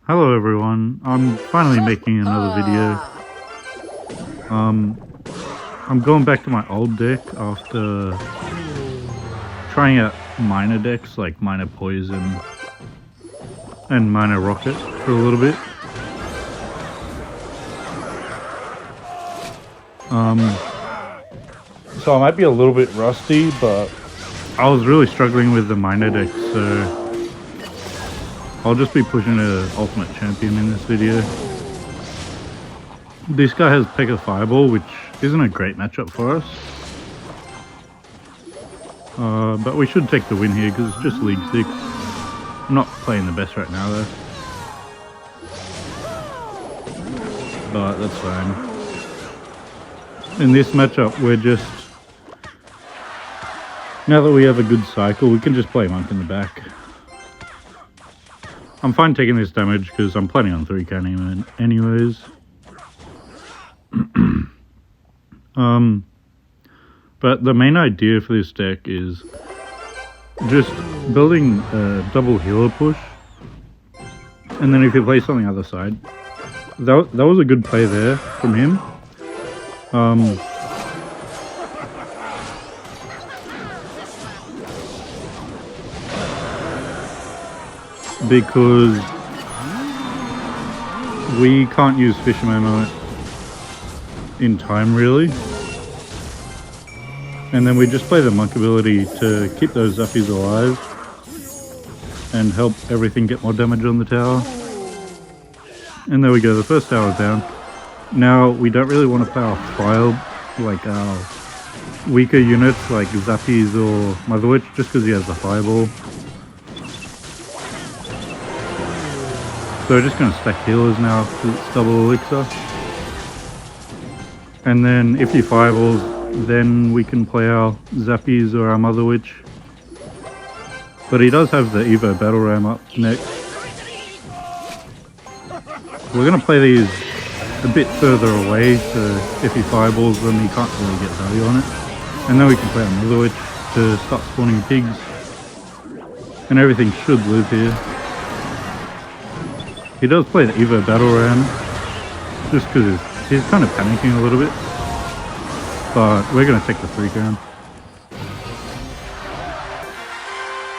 Hello everyone, I'm finally making another video. I'm going back to my old deck after trying out minor decks like minor poison and minor rocket for a little bit. So I might be a little bit rusty, but I was really struggling with the minor decks, so I'll just be pushing an ultimate champion in this video. This guy has Pekka Fireball, which isn't a great matchup for us. But we should take the win here because it's just League 6. I'm not playing the best right now though. But that's fine. In this matchup, we're just... Now that we have a good cycle, we can just play Monk in the back. I'm fine taking this damage because I'm planning on 3-counting him anyways. But the main idea for this deck is just building a double healer push, and then if you play something other side, that was a good play there from him. Because we can't use Fisherman on it in time really, and then we just play the monk ability to keep those Zappies alive and help everything get more damage on the tower. And there we go, the first tower is down. Now we don't really want to play our fire, like our weaker units like Zappies or Mother Witch, just because he has the fireball. So we're just going to stack healers now because it's double elixir. And then if he fireballs, then we can play our Zappies or our Mother Witch. But he does have the Evo Battle Ram up next. We're going to play these a bit further away, so if he fireballs them, he can't really get value on it. And then we can play our Mother Witch to start spawning pigs. And everything should live here. He does play the Evo Battle Ram, just because he's kind of panicking a little bit. But we're going to take the 3-count.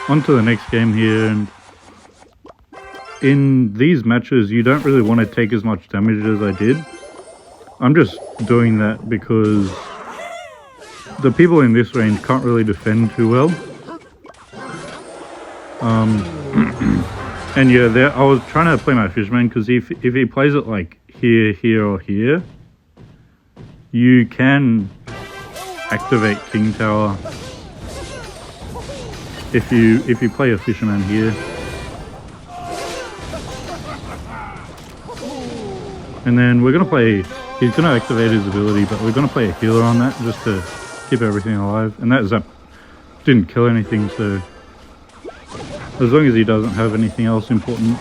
On to the next game here, and in these matches you don't really want to take as much damage as I did. I'm just doing that because the people in this range can't really defend too well. And yeah, there I was trying to play my Fisherman because if he plays it like here, here, or here, you can activate King Tower if you play a Fisherman here. And then we're gonna play. He's gonna activate his ability, but we're gonna play a healer on that just to keep everything alive. And that Zap didn't kill anything, so as long as he doesn't have anything else important,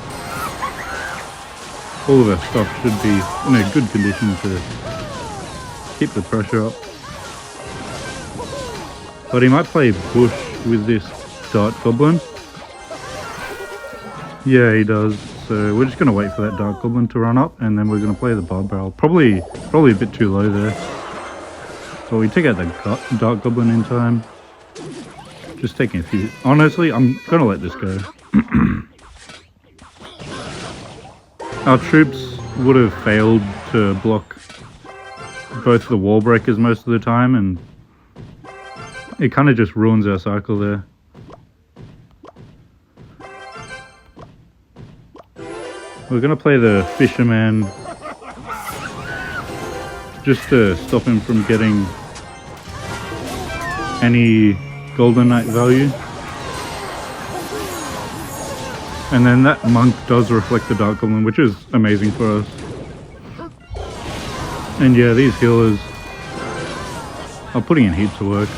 all of our stuff should be in a good condition to keep the pressure up. But he might play bush with this Dart Goblin. Yeah, he does. So we're just going to wait for that Dart Goblin to run up, and then we're going to play the Barb Barrel. Probably a bit too low there. So we take out the Dart Goblin in time. Just taking a few. Honestly, I'm going to let this go. Our troops would have failed to block both the wall breakers most of the time, and it kind of just ruins our cycle there. We're going to play the Fisherman just to stop him from getting any Golden Knight value. And then that Monk does reflect the Dark Goblin, which is amazing for us. And yeah, these healers are putting in heaps of work.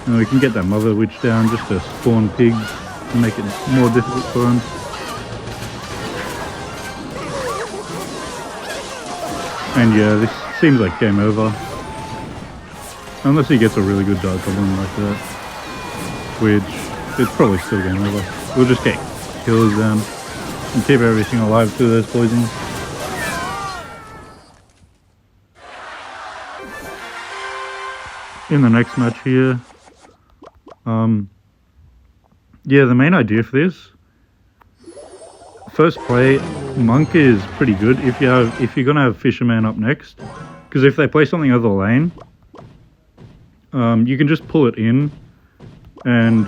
And we can get that Mother Witch down just to spawn pigs and make it more difficult for him. And yeah, this seems like game over. Unless he gets a really good Dark Goblin like that, which it's probably still game over. We'll just get healers down and keep everything alive through those poisons. In the next match here, yeah, the main idea for this, first play, Monk is pretty good if you're gonna have Fisherman up next, because if they play something other lane, you can just pull it in and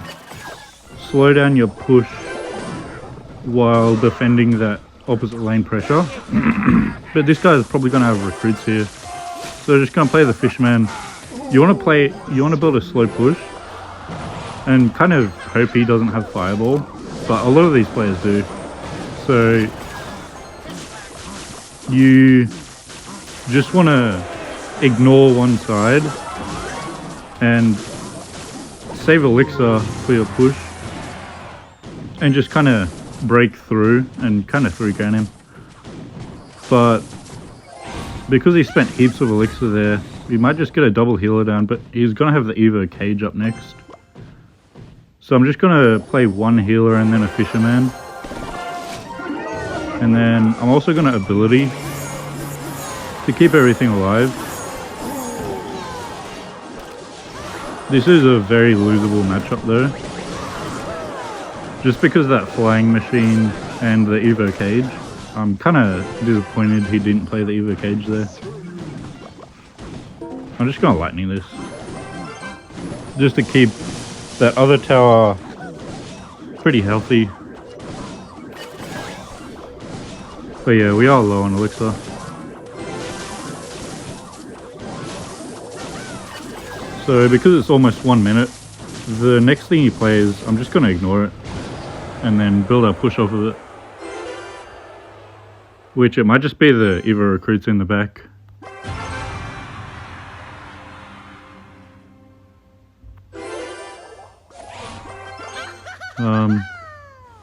slow down your push while defending that opposite lane pressure. But this guy is probably gonna have recruits here, so just gonna play the Fisherman. You want to build a slow push and kind of hope he doesn't have Fireball, but a lot of these players do. So you just want to ignore one side and save elixir for your push and just kind of break through and kind of 3-gain him. But because he spent heaps of elixir there, we might just get a double healer down, but he's going to have the Evo cage up next. So I'm just going to play one healer and then a Fisherman. And then I'm also going to ability to keep everything alive. This is a very losable matchup though. Just because of that flying machine and the Evo cage. I'm kind of disappointed he didn't play the Evo cage there. I'm just going to lightning this. Just to keep that other tower pretty healthy. But yeah, we are low on elixir. So because it's almost 1 minute, the next thing he plays, I'm just going to ignore it. And then build our push off of it. Which it might just be the Evo recruits in the back.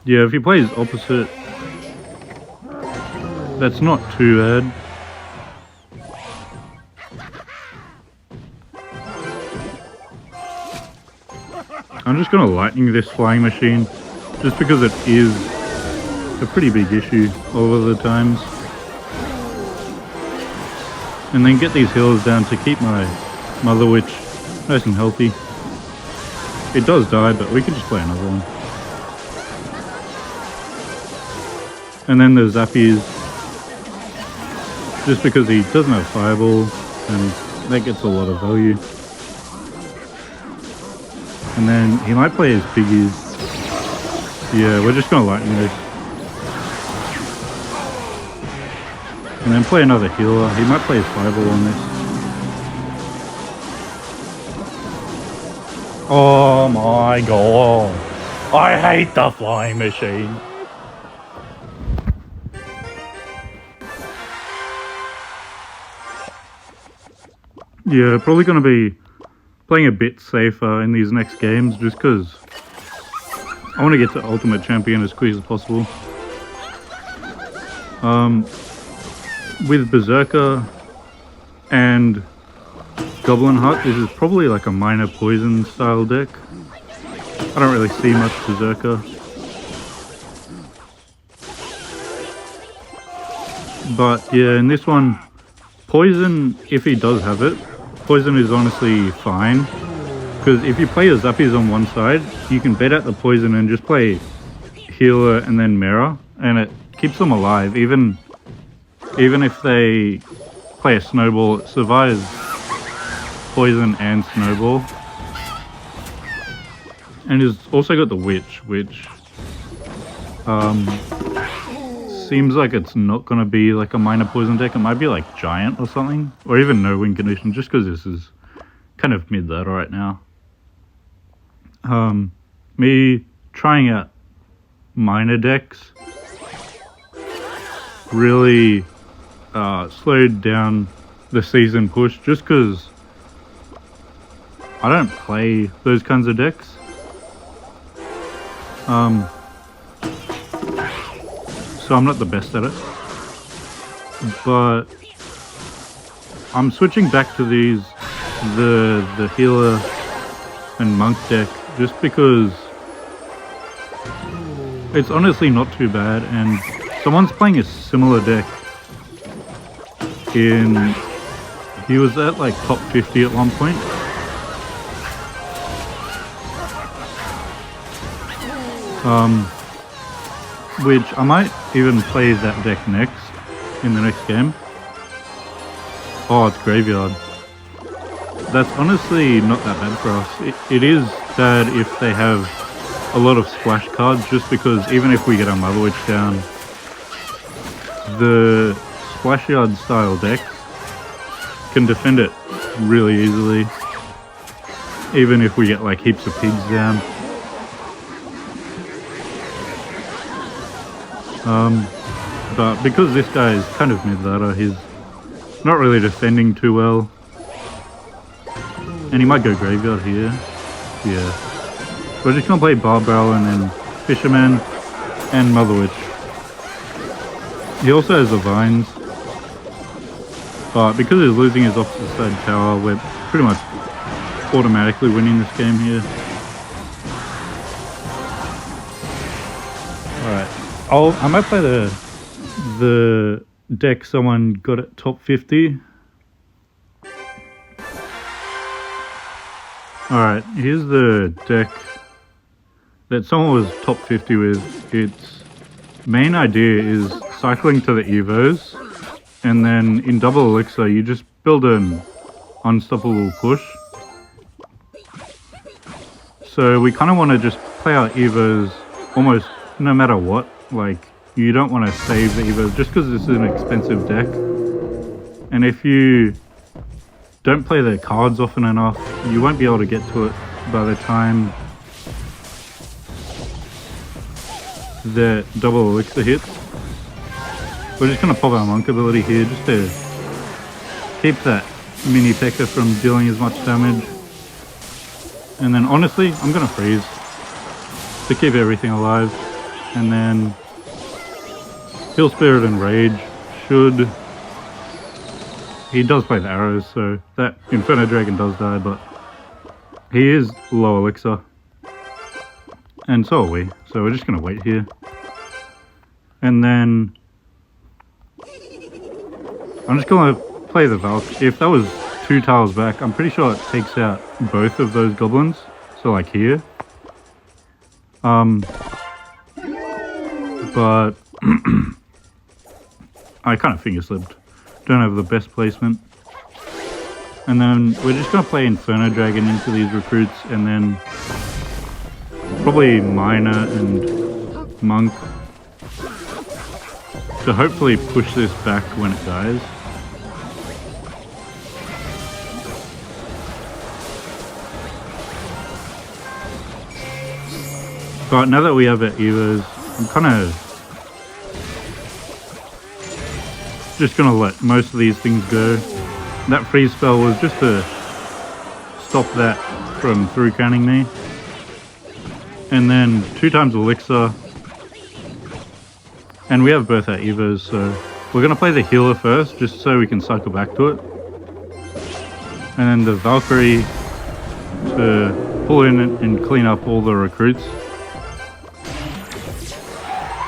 Yeah, if he plays opposite, that's not too bad. I'm just gonna lightning this flying machine, just because it is a pretty big issue all of the times. And then get these healers down to keep my Mother Witch nice and healthy. It does die, but we can just play another one. And then the Zappies, just because he doesn't have Fireball, and that gets a lot of value. And then he might play his Piggies. Yeah, we're just gonna lightning this. And then play another healer. He might play his Fireball on this. Oh my god. I hate the flying machine. Yeah, probably going to be playing a bit safer in these next games just because I want to get to Ultimate Champion as quick as possible. With Berserker and Goblin Hut, this is probably like a minor poison style deck. I don't really see much Berserker. But yeah, in this one, poison, if he does have it, poison is honestly fine. Because if you play your Zappies on one side, you can bait out the poison and just play healer and then mirror, and it keeps them alive. Even if they play a snowball, it survives poison and snowball. And it's also got the witch, which seems like it's not going to be like a minor poison deck. It might be like giant or something, or even no win condition, just because this is kind of mid ladder right now. Me trying out minor decks really slowed down the season push, just because I don't play those kinds of decks. So I'm not the best at it, but I'm switching back to these, the healer and monk deck, just because It's honestly not too bad, and someone's playing a similar deck in... He was at like top 50 at one point. Which I might even play that deck next, in the next game. Oh, it's Graveyard. That's honestly not that bad for us. It is bad if they have a lot of splash cards, just because even if we get our Mother Witch down, the Splash Yard style decks can defend it really easily, even if we get like heaps of pigs down. But because this guy is kind of mid-ladder, he's not really defending too well. And he might go Graveyard here. Yeah. We're just gonna play Barbell and then Fisherman and Mother Witch. He also has the Vines. But because he's losing his opposite side tower, we're pretty much automatically winning this game here. Alright. I might play the deck someone got at top 50. Alright, here's the deck that someone was top 50 with. Its main idea is cycling to the Evos, and then in double elixir you just build an unstoppable push. So we kind of want to just play our Evos almost no matter what. Like, you don't want to save the Evos just because this is an expensive deck. And if you don't play the cards often enough, you won't be able to get to it by the time the double elixir hits. We're just going to pop our monk ability here just to keep that mini P.E.K.K.A from dealing as much damage. And then honestly, I'm going to freeze to keep everything alive. And then Heal Spirit and Rage should... He does play the arrows, so that Inferno Dragon does die, but he is low elixir. And so are we, so we're just going to wait here. And then I'm just going to play the Valk. If that was 2 tiles back, I'm pretty sure it takes out both of those goblins. So like here. But I kind of finger slipped. Don't have the best placement. And then we're just going to play Inferno Dragon into these recruits, and then probably Miner and Monk to hopefully push this back when it dies. But now that we have our Evos, I'm kind of just going to let most of these things go. That freeze spell was just to stop that from through canning me. And then 2 times elixir. And we have both our Evos, so we're going to play the healer first, just so we can cycle back to it. And then the Valkyrie to pull in and clean up all the recruits.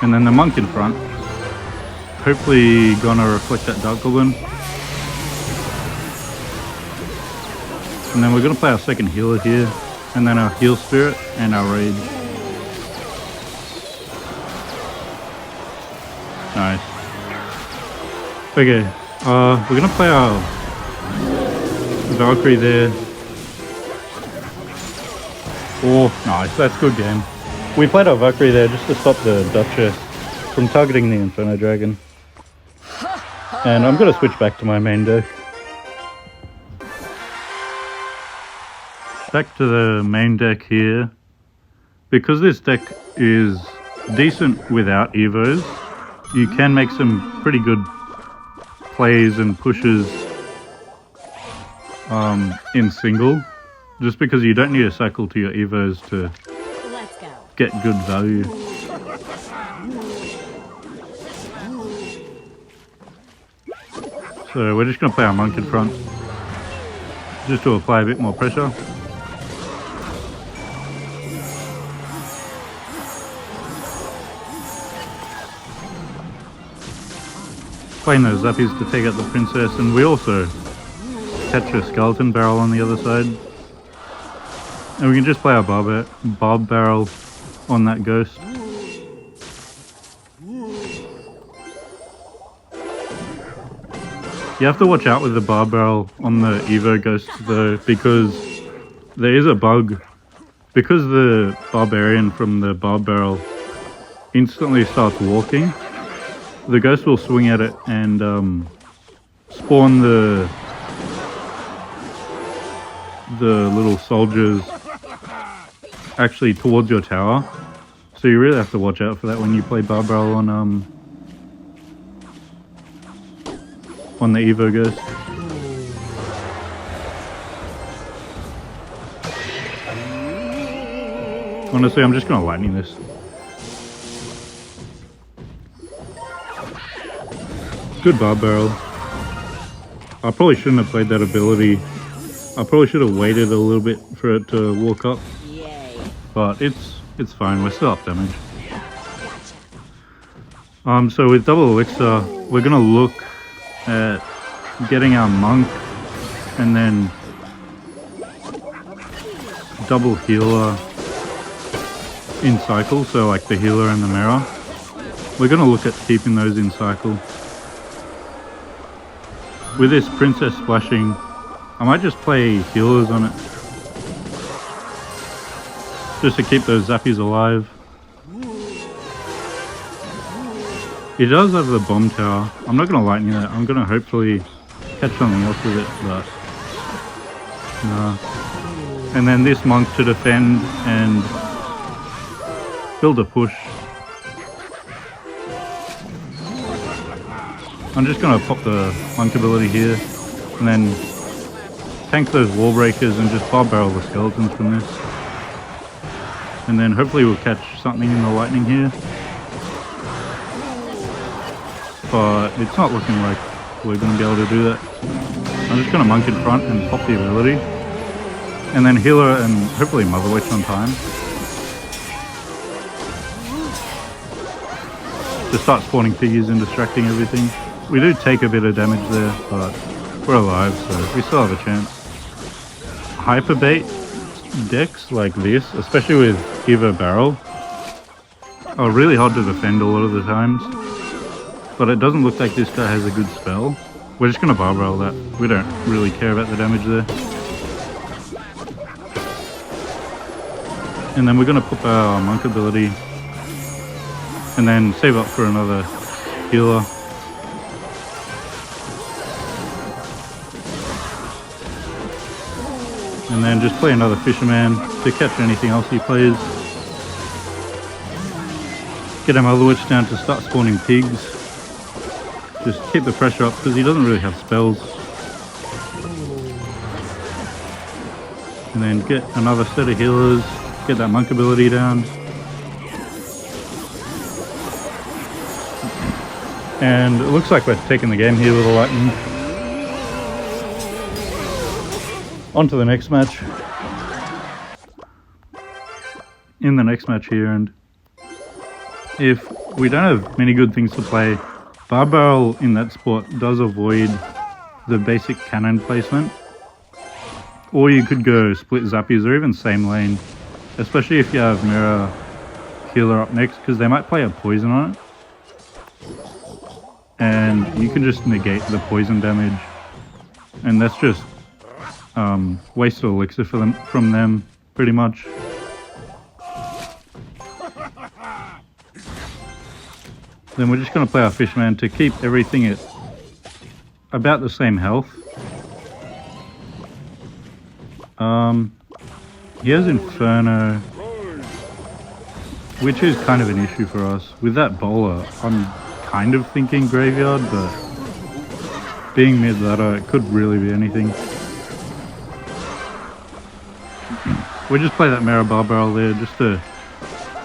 And then the monk in front. Hopefully gonna reflect that Dark Goblin. And then we're gonna play our second healer here. And then our Heal Spirit and our Rage. Nice. Okay, we're gonna play our Valkyrie there. Oh, nice, that's good game. We played our Valkyrie there just to stop the Duchess from targeting the Inferno Dragon. And I'm going to switch back to my main deck. Back to the main deck here. Because this deck is decent without Evos, you can make some pretty good plays and pushes in single. Just because you don't need a cycle to your Evos to get good value. So we're just going to play our monk in front, just to apply a bit more pressure. playing those zappies to take out the princess, and we also catch a skeleton barrel on the other side. And we can just play our barb barrel on that ghost. You have to watch out with the barb barrel on the Evo ghosts though, because there is a bug. Because the barbarian from the barb barrel instantly starts walking, the ghost will swing at it and spawn the little soldiers actually towards your tower. So you really have to watch out for that when you play barb barrel on the Evo ghost. Honestly, I'm just gonna lightning this. Good barb barrel. I probably shouldn't have played that ability. I probably should have waited a little bit for it to walk up. But it's fine, we're still up damage. So with double elixir, we're gonna look at getting our monk and then double healer in cycle, so like the healer and the mirror. We're gonna look at keeping those in cycle. With this princess splashing, I might just play healers on it, just to keep those zappies alive. It does have the bomb tower. I'm not gonna lightning it. I'm gonna hopefully catch something else with it, but no. And then this monk to defend and build a push. I'm just gonna pop the monk ability here and then tank those wall breakers and just barb barrel the skeletons from this. And then hopefully we'll catch something in the lightning here. But it's not looking like we're going to be able to do that. I'm just going to monk in front and pop the ability. And then healer and hopefully Mother Witch on time. To start spawning piggies and distracting everything. We do take a bit of damage there, but we're alive, so we still have a chance. Hyperbait decks like this, especially with Evo Barrel, are really hard to defend a lot of the times. But it doesn't look like this guy has a good spell. We're just going to barb barrel that. We don't really care about the damage there. And then we're going to put our monk ability and then save up for another healer. And then just play another fisherman to catch anything else he plays. Get our Mother Witch down to start spawning pigs. Just keep the pressure up because he doesn't really have spells. And then get another set of healers, get that monk ability down. And it looks like we're taking the game here with a lightning. On to the next match. In the next match here, and if we don't have many good things to play, barb barrel in that spot does avoid the basic cannon placement. Or you could go split zappies or even same lane, especially if you have mirror healer up next, because they might play a poison on it. And you can just negate the poison damage, and that's just wasted elixir from them pretty much. Then we're just going to play our Fishman to keep everything at about the same health. He has Inferno, which is kind of an issue for us. With that bowler, I'm kind of thinking Graveyard, but being mid-ladder, it could really be anything. We just play that Mirror Bar Barrel there just to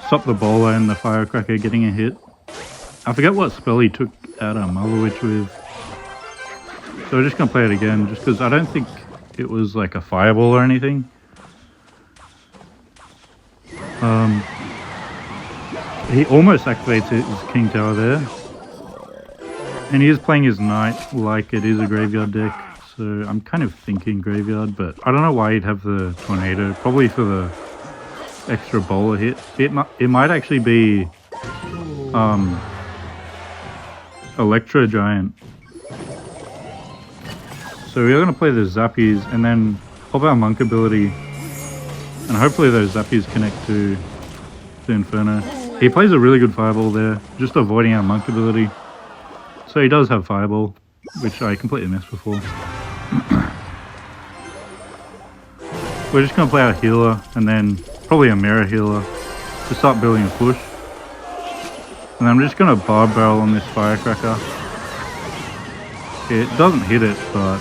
stop the bowler and the Firecracker getting a hit. I forget what spell he took out our Mother Witch with. So we're just going to play it again, just because I don't think it was like a fireball or anything. He almost activates his King Tower there. And he is playing his knight like it is a graveyard deck, so I'm kind of thinking graveyard, but I don't know why he'd have the tornado. Probably for the extra bowler hit. It might actually be Electro Giant. So we're going to play the Zappies and then pop our Monk ability, and hopefully those Zappies connect to the Inferno. He plays a really good Fireball there, just avoiding our Monk ability. So he does have Fireball, which I completely missed before. We're just going to play our healer and then probably a Mirror Healer to start building a push. And I'm just going to Barb Barrel on this Firecracker. It doesn't hit it, but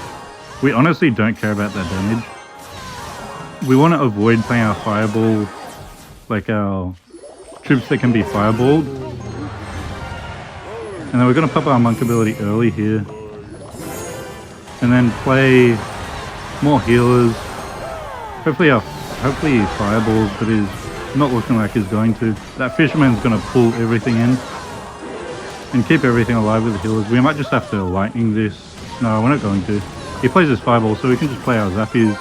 we honestly don't care about that damage. We want to avoid playing our Fireball, like our troops that can be Fireballed. And then we're going to pop our Monk ability early here. And then play more healers. Hopefully he Fireballs, but he's not looking like he's going to. That Fisherman's going to pull everything in. And keep everything alive with the healers. We might just have to Lightning this. No, we're not going to. He plays his Fireball, so we can just play our Zappies.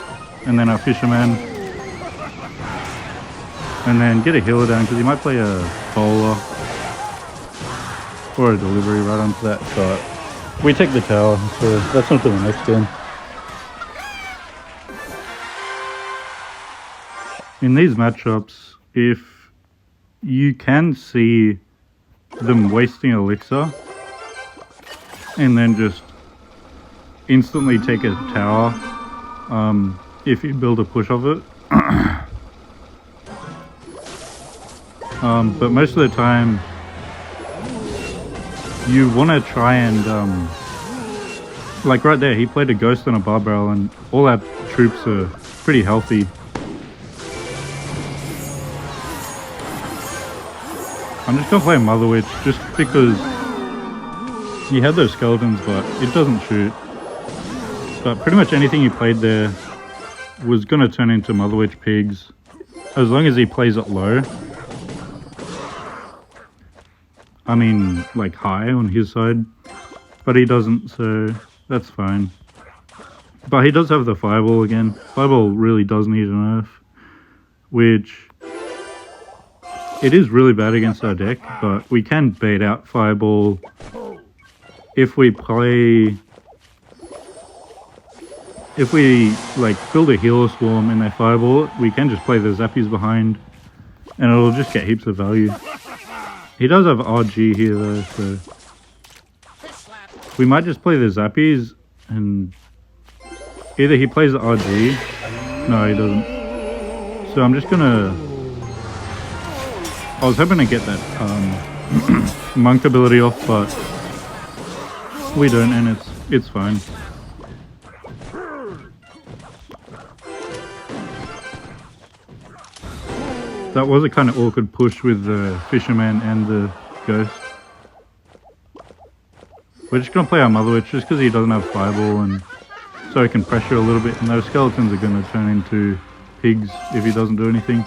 And then our Fisherman. And then get a healer down, because he might play a Bowler. Or a Delivery right onto that, but we take the tower, so that's on to the next game. In these matchups, if you can see them wasting elixir and then just instantly take a tower, if you build a push of it. But most of the time, you want to try and, like right there, he played a Ghost and a Barb Barrel, and all our troops are pretty healthy. I'm just going to play Mother Witch, just because he had those skeletons, but it doesn't shoot. But pretty much anything he played there was going to turn into Mother Witch pigs, as long as he plays it low. I mean, like high on his side, but he doesn't, so that's fine. But he does have the Fireball again. Fireball really does need a nerf, which it is really bad against our deck, but we can bait out Fireball if we play... If we like build a Healer Swarm and they Fireball it, we can just play the Zappies behind, and it'll just get heaps of value. He does have RG here though, so we might just play the Zappies, and either he plays the RG, no he doesn't. So I'm just gonna, I was hoping to get that Monk ability off, but we don't, and it's fine. That was a kind of awkward push with the Fisherman and the Ghost. We're just going to play our Mother Witch just because he doesn't have Fireball, and so he can pressure a little bit, and those skeletons are going to turn into pigs if he doesn't do anything.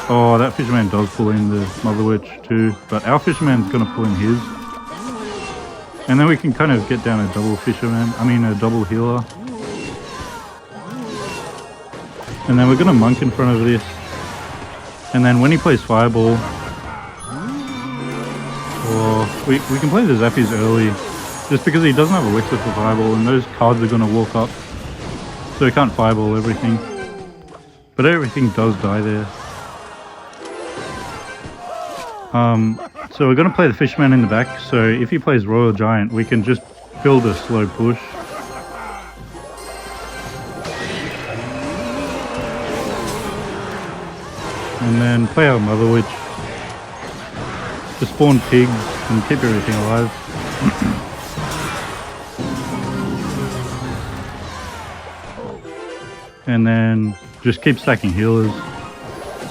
Oh, that Fisherman does pull in the Mother Witch too, but our Fisherman's going to pull in his. And then we can kind of get down a double Fisherman, a double healer. And then we're going to Monk in front of this. And then when he plays Fireball, we can play the Zappies early, just because he doesn't have Elixir for Fireball, and those cards are going to walk up. So he can't Fireball everything. But everything does die there. So we're going to play the Fisherman in the back, so if he plays Royal Giant, we can just build a slow push. And then play our Mother Witch to spawn pigs and keep everything alive. And then just keep stacking healers.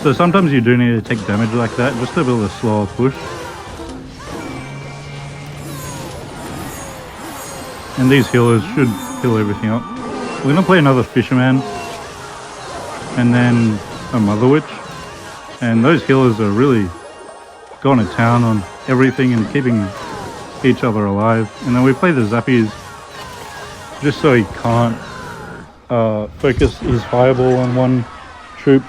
So sometimes you do need to take damage like that just to build a slower push. And these healers should heal everything up. We're going to play another Fisherman and then a Mother Witch. And those healers are really going to town on everything and keeping each other alive. And then we play the Zappies just so he can't focus his fireball on one troop.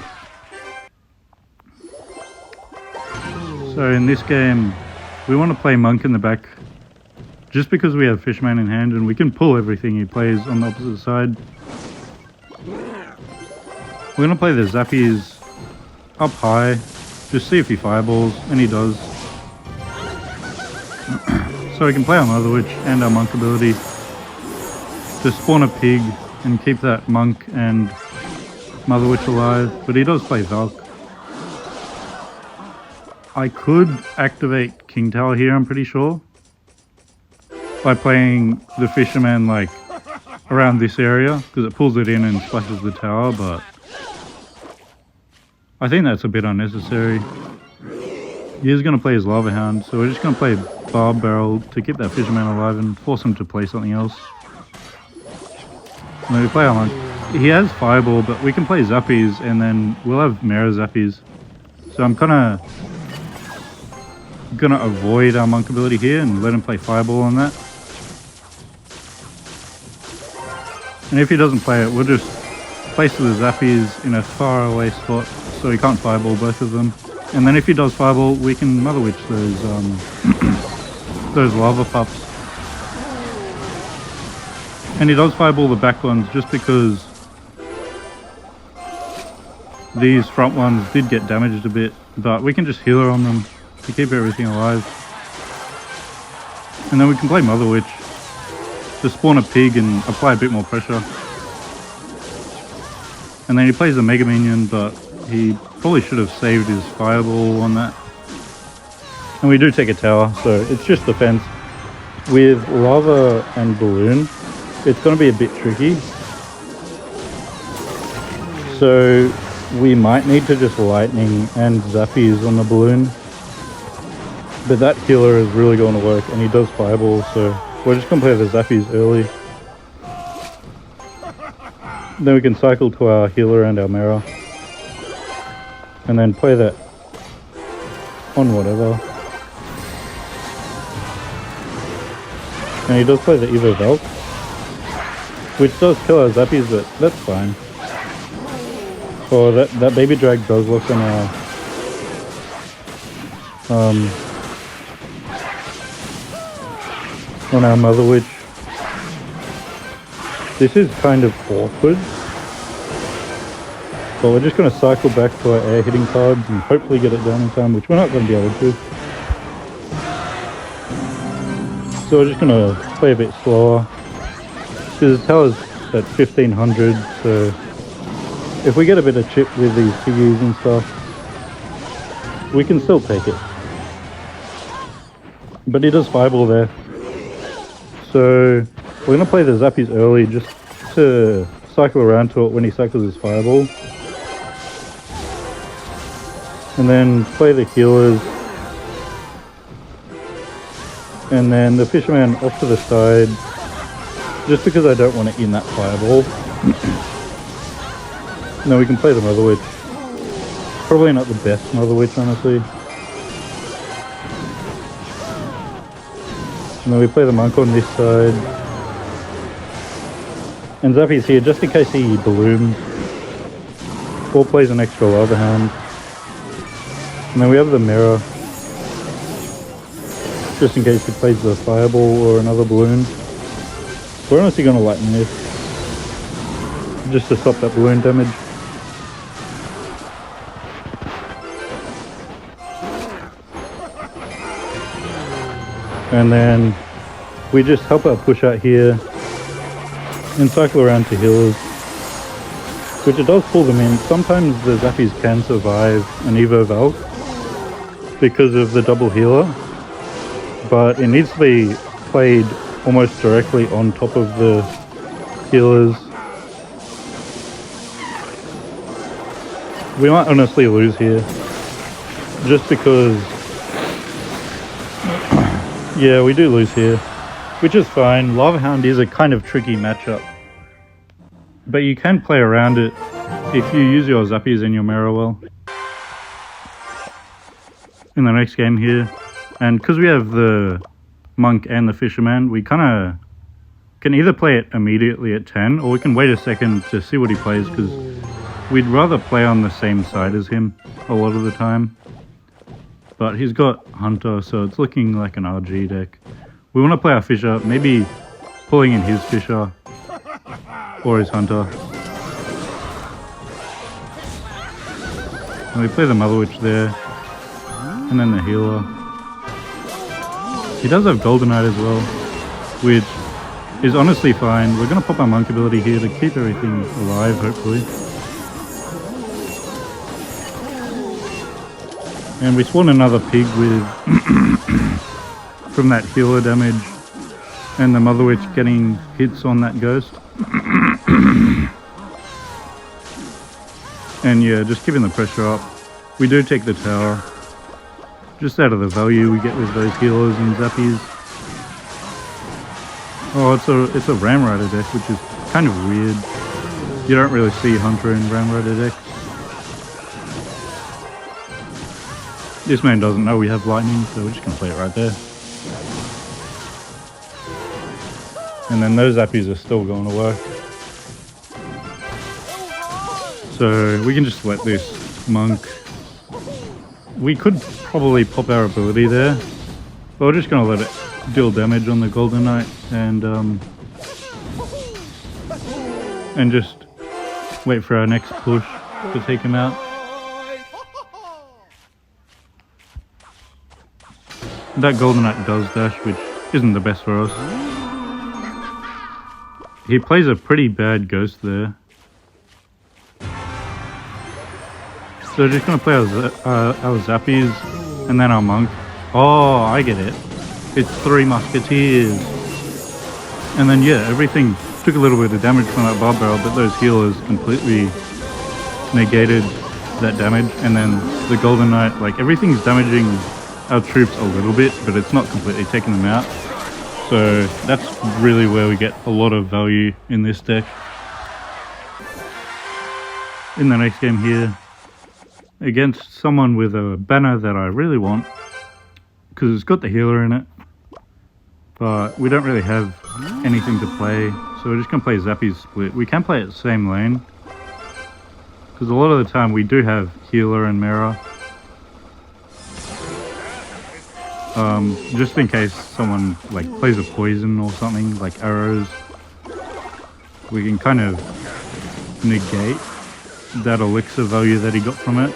So in this game, we want to play Monk in the back just because we have Fishman in hand and we can pull everything he plays on the opposite side. We're going to play the Zappies up high, just see if he fireballs, and he does. So we can play our Mother Witch and our Monk ability to spawn a pig and keep that Monk and Mother Witch alive, but he does play Valk. I could activate King Tower here, I'm pretty sure, by playing the Fisherman like around this area, because it pulls it in and splashes the tower, but I think that's a bit unnecessary. He is going to play his Lava Hound, so we're just going to play Barb Barrel to keep that Fisherman alive and force him to play something else. And then we play our Monk. He has Fireball, but we can play Zappies and then we'll have Mera Zappies. So I'm kind of gonna avoid our Monk ability here and let him play Fireball on that. And if he doesn't play it, we'll just place the Zappies in a far away spot so he can't Fireball both of them. And then if he does Fireball, we can Mother Witch those those Lava Pups. And he does Fireball the back ones just because these front ones did get damaged a bit, but we can just healer on them to keep everything alive. And then we can play Mother Witch to spawn a pig and apply a bit more pressure. And then he plays a Mega Minion, but he probably should have saved his Fireball on that. And we do take a tower, so it's just defense. With Lava and Balloon, it's going to be a bit tricky. So we might need to just Lightning and Zappies on the Balloon. But that healer is really going to work, and he does Fireball, so we're just going to play the Zappies early. Then we can cycle to our healer and our Mera. And then play that on whatever. And he does play the Evo Valk, which does kill our Zappies, but that's fine. Oh, that baby drag does look on our Mother Witch. This is kind of awkward. But we're just going to cycle back to our air hitting cards and hopefully get it down in time, which we're not going to be able to. So we're just going to play a bit slower. Because the tower's at 1500, so if we get a bit of chip with these piggies and stuff, we can still take it. But he does Fireball there. So we're going to play the Zappies early just to cycle around to it when he cycles his Fireball. And then play the healers. And then the Fisherman off to the side. Just because I don't want it in that Fireball. No, we can play the Mother Witch. Probably not the best Mother Witch, honestly. And then we play the Monk on this side. And Zappy's here just in case he balloons. Or plays an extra Lava Hound. And then we have the Mera. Just in case he plays the Fireball or another balloon. We're honestly going to lighten this. Just to stop that balloon damage. And then we just help our push out here and cycle around to healers, which it does pull them in. Sometimes the Zappies can survive an Evo Valk because of the double healer, but it needs to be played almost directly on top of the healers. We might honestly lose here, just because, yeah, we do lose here, which is fine. Lava Hound is a kind of tricky matchup, but you can play around it if you use your Zappies and your Mera well. in the next game here. And because we have the monk and the fisherman, we kind of can either play it immediately at 10, or we can wait a second to see what he plays, because we'd rather play on the same side as him a lot of the time. But he's got Hunter, so it's looking like an RG deck. We want to play our Fisher, maybe pulling in his Fisher or his Hunter. And we play the Mother Witch there, and then the healer. He does have Golden Knight as well, which is honestly fine. We're going to pop our monk ability here to keep everything alive, hopefully. And we spawn another pig with from that healer damage, and the Mother Witch getting hits on that ghost. And yeah, just keeping the pressure up. We do take the tower, just out of the value we get with those healers and zappies. Oh, it's a Ram Rider deck, which is kind of weird. You don't really see Hunter in Ram Rider decks. This man doesn't know we have lightning, so we're just gonna play it right there. And then those zappies are still going to work. So we can just let this monk. We could probably pop our ability there, but we're just gonna let it deal damage on the Golden Knight and just wait for our next push to take him out. That Golden Knight does dash, which isn't the best for us. He plays a pretty bad ghost there. So we're just going to play our zappies and then our monk. Oh, I get it. It's 3 musketeers. And then yeah, everything took a little bit of damage from that barb barrel, but those healers completely negated that damage. And then the Golden Knight, like everything's damaging our troops a little bit, but it's not completely taking them out. So that's really where we get a lot of value in this deck. In the next game here, against someone with a banner that I really want, because it's got the healer in it, but we don't really have anything to play, so we're just going to play Zappy's Split. We can play it same lane, because a lot of the time we do have healer and mirror. Just in case someone like plays a poison or something, like arrows, we can kind of negate that elixir value that he got from it.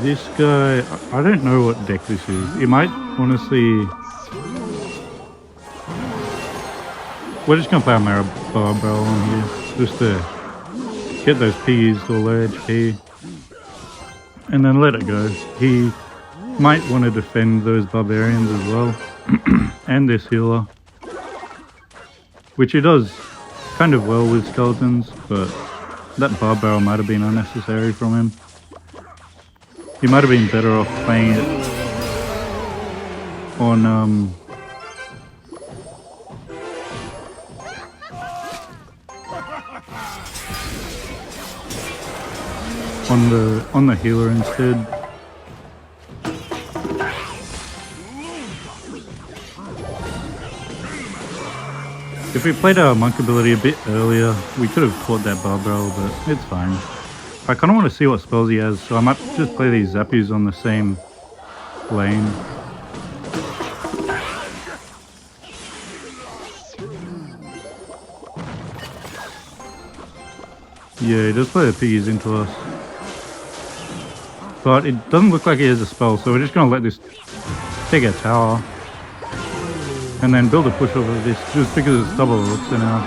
This guy, I don't know what deck this is. It might honestly... We're just going to play a Mara Barb Barrel on here, just to get those piggies to low HP, and then let it go. He might want to defend those barbarians as well, and this healer, which he does kind of well with skeletons, but that barb barrel might have been unnecessary from him. He might have been better off playing it on on the healer instead. If we played our monk ability a bit earlier, we could have caught that barb barrel, but it's fine. I kind of want to see what spells he has, so I might just play these zappies on the same lane. Yeah, he does play the piggies into us. But it doesn't look like he has a spell, so we're just going to let this take our tower. And then build a push over this, just because it's double elixir now.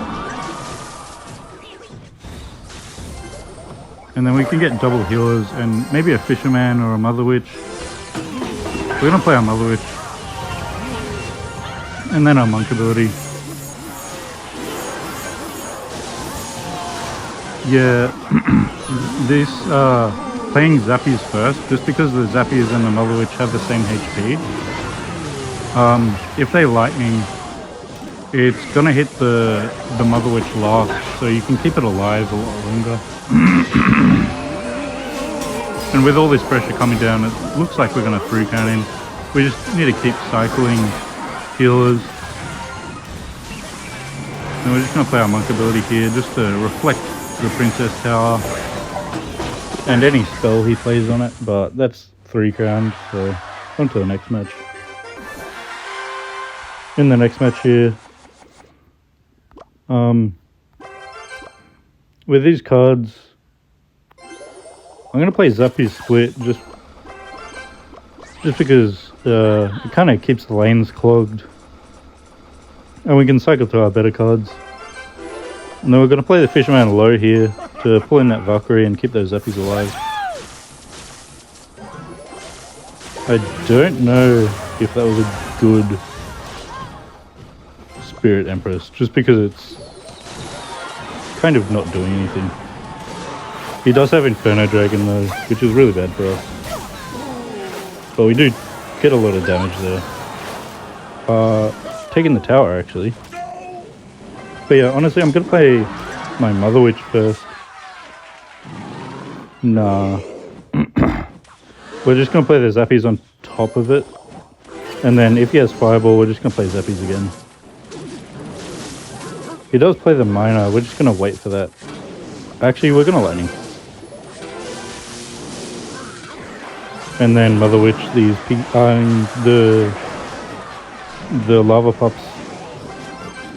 And then we can get double healers and maybe a fisherman or a Mother Witch. We're going to play our Mother Witch. And then our monk ability. Yeah, this playing Zappies first, just because the Zappies and the Mother Witch have the same HP. If they lightning, it's gonna hit the Mother Witch last, so you can keep it alive a lot longer. And with all this pressure coming down, it looks like we're gonna 3-count him. We just need to keep cycling healers. And we're just gonna play our monk ability here, just to reflect the Princess Tower and any spell he plays on it, but that's 3 crowns, so on to the next match. In the next match here, with these cards, I'm going to play Zappy's Split just because it kind of keeps the lanes clogged, and we can cycle to our better cards. And then we're going to play the Fisherman low here to pull in that Valkyrie and keep those Zappies alive. I don't know if that was a good Spirit Empress, just because it's kind of not doing anything. He does have Inferno Dragon though, which is really bad for us. But we do get a lot of damage there. Taking the tower actually. But yeah, honestly I'm gonna play my Mother Witch first. Nah. We're just gonna play the Zappies on top of it. And then if he has Fireball, we're just gonna play Zappies again. He does play the Miner, we're just gonna wait for that. Actually, we're gonna Lightning. And then Mother Witch, these the Lava Pups.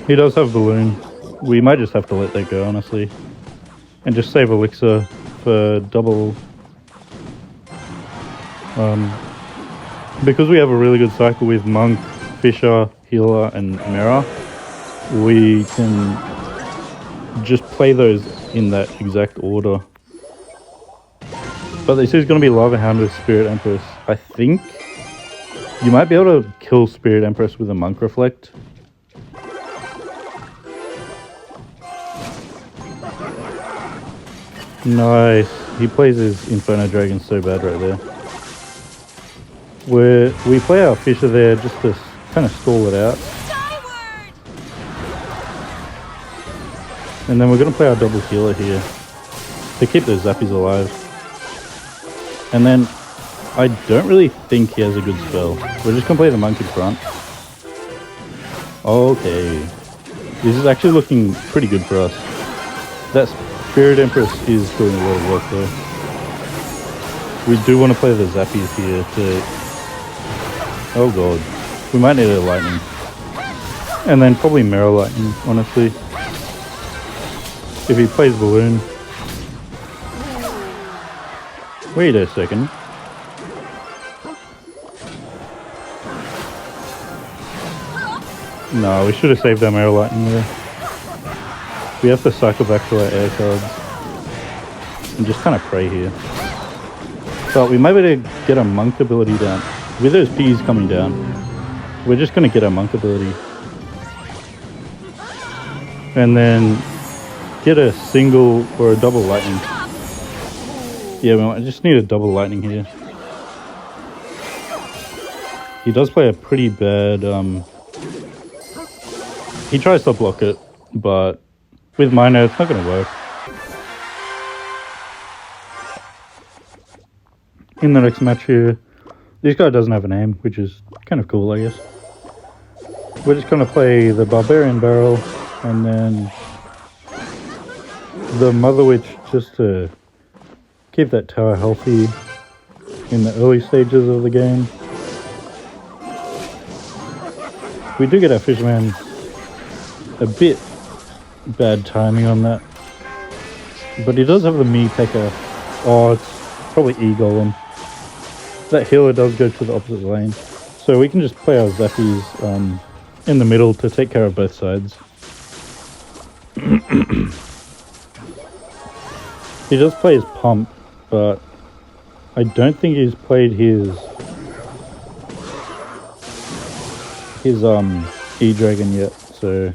He does have Balloon. We might just have to let that go, honestly. And just save Elixir for double. Because we have a really good cycle with Monk, Fisher, Healer, and Mirror, we can just play those in that exact order. But this is going to be Lava Hound with Spirit Empress. I think you might be able to kill Spirit Empress with a Monk Reflect. Nice. He plays his Inferno Dragon so bad right there. We play our Fisher there just to kind of stall it out. And then we're going to play our double healer here to keep those Zappies alive. And then I don't really think he has a good spell. We're just going to play the Monk in front. Okay. This is actually looking pretty good for us. That Spirit Empress is doing a lot of work though. We do want to play the Zappies here to... Oh god. We might need a Lightning. And then probably Mirror Lightning, honestly. If he plays Balloon. Wait a second. No, we should have saved our Mirror Lightning there. We have to cycle back to our air cards. And just kind of pray here. But we might be able to get a Monk ability down. With those P's coming down, we're just going to get our Monk ability. And then get a single or a double Lightning. Yeah, I just need a double Lightning here. He does play a pretty bad... He tries to block it, but with Miner it's not going to work. In the next match here, this guy doesn't have a name, which is kind of cool, I guess. We're just going to play the Barbarian Barrel, and then the Mother Witch just to keep that tower healthy in the early stages of the game. We do get our Fisherman a bit bad timing on that, but he does have the me P.E.K.K.A. Oh, it's probably e-golem. That healer does go to the opposite lane, so we can just play our Zappies in the middle to take care of both sides. He does play his Pump, but I don't think he's played his E-Dragon yet, so...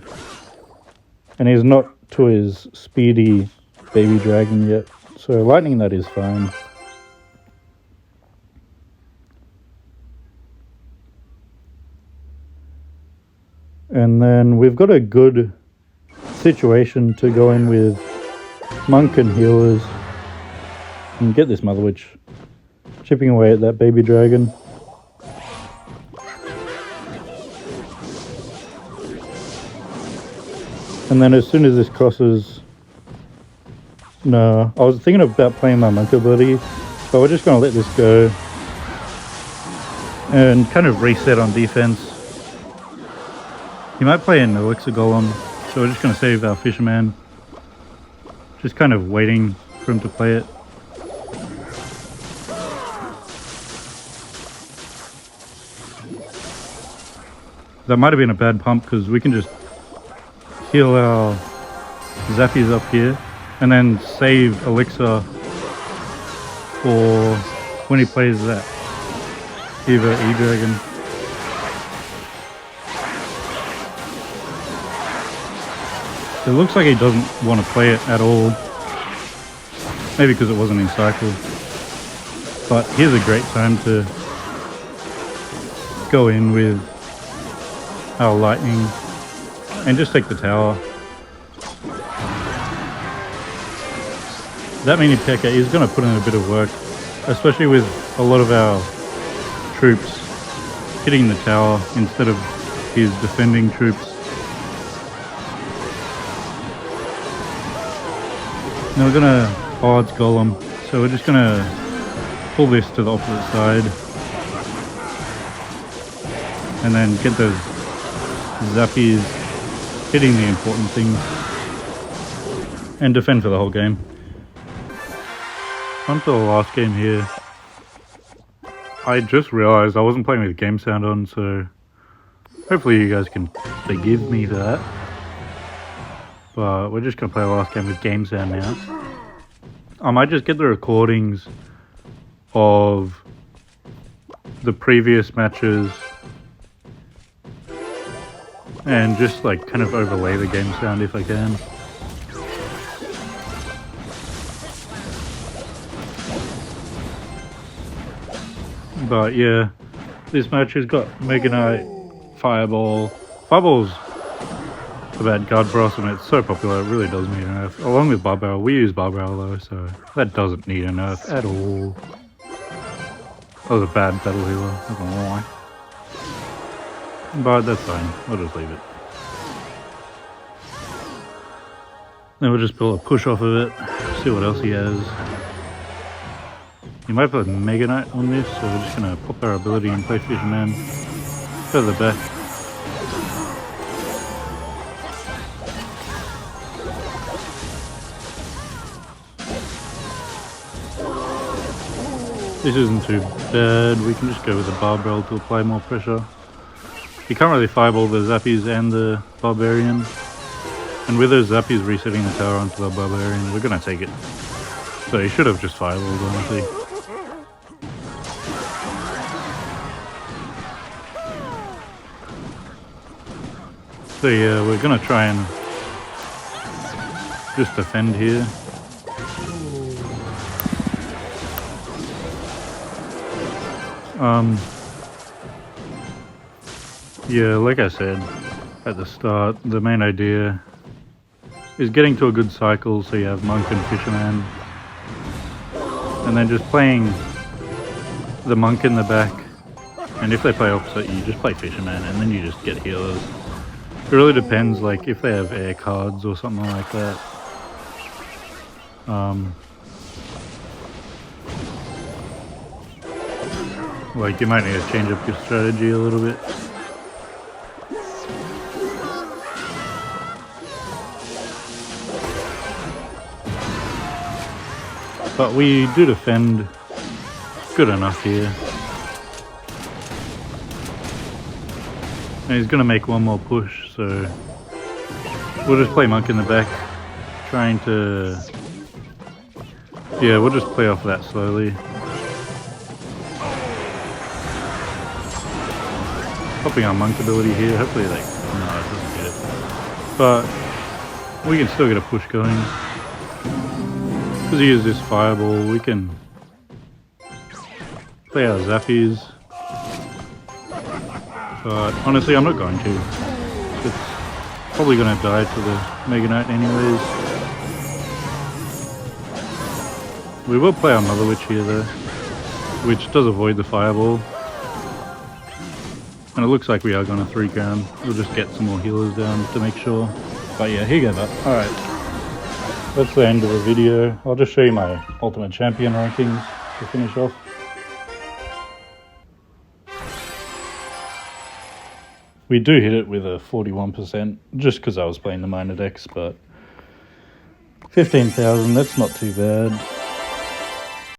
And he's not to his speedy baby dragon yet, so Lightning that is fine. And then we've got a good situation to go in with monk and healers and get this Mother Witch chipping away at that baby dragon. And then as soon as this crosses... No, I was thinking about playing my monk ability, but we're just going to let this go and kind of reset on defense. He might play an elixir golem, so we're just going to save our fisherman. Just kind of waiting for him to play it. That might have been a bad pump because we can just heal our zappies up here and then save elixir for when he plays that either E-Dragon. It looks like he doesn't want to play it at all. Maybe because it wasn't in cycle. But here's a great time to go in with our lightning and just take the tower. That mini P.E.K.K.A is going to put in a bit of work, especially with a lot of our troops hitting the tower instead of his defending troops. Now we're going to... Oh, it's Golem. So we're just going to pull this to the opposite side and then get those zappies hitting the important things and defend for the whole game. On to the last game here. I just realised I wasn't playing with game sound on, so hopefully you guys can forgive me for that. But we're just going to play the last game with game sound now. I might just get the recordings of the previous matches and just like kind of overlay the game sound if I can. But yeah, this match has got Mega Knight, Fireball. Fireball's a bad card for us and it's so popular it really does need a nerf. Along with Barbell, we use Barbell though, so that doesn't need a nerf at all. That was a bad battle healer, not gonna lie. But that's fine, we'll just leave it. Then we'll just pull a push off of it, see what else he has. He might put Mega Knight on this, so we're just going to pop our ability and play Fisherman further back. This isn't too bad, we can just go with the Barbell to apply more pressure. You can't really fireball the Zappies and the Barbarian. And with those Zappies resetting the tower onto the Barbarian, we're going to take it. So he should have just fireballed, honestly. So yeah, we're going to try and just defend here. Yeah, like I said at the start, the main idea is getting to a good cycle so you have Monk and Fisherman. And then just playing the Monk in the back. And if they play opposite, you just play Fisherman and then you just get healers. It really depends, like if they have air cards or something like that. Like you might need to change up your strategy a little bit. But we do defend good enough here. And he's going to make one more push, so we'll just play Monk in the back, trying to... Yeah, we'll just play off that slowly. Popping our Monk ability here, hopefully like... No, it doesn't get it. But we can still get a push going. Because he uses this Fireball, we can play our Zappies. But honestly, I'm not going to. It's probably going to die to the Mega Knight anyways. We will play another witch here though, which does avoid the fireball. And it looks like we are going to 3 crown. We'll just get some more healers down to make sure. But yeah, here goes up. Alright. That's the end of the video. I'll just show you my Ultimate Champion rankings to finish off. We do hit it with a 41%, just because I was playing the minor decks, but 15,000, that's not too bad.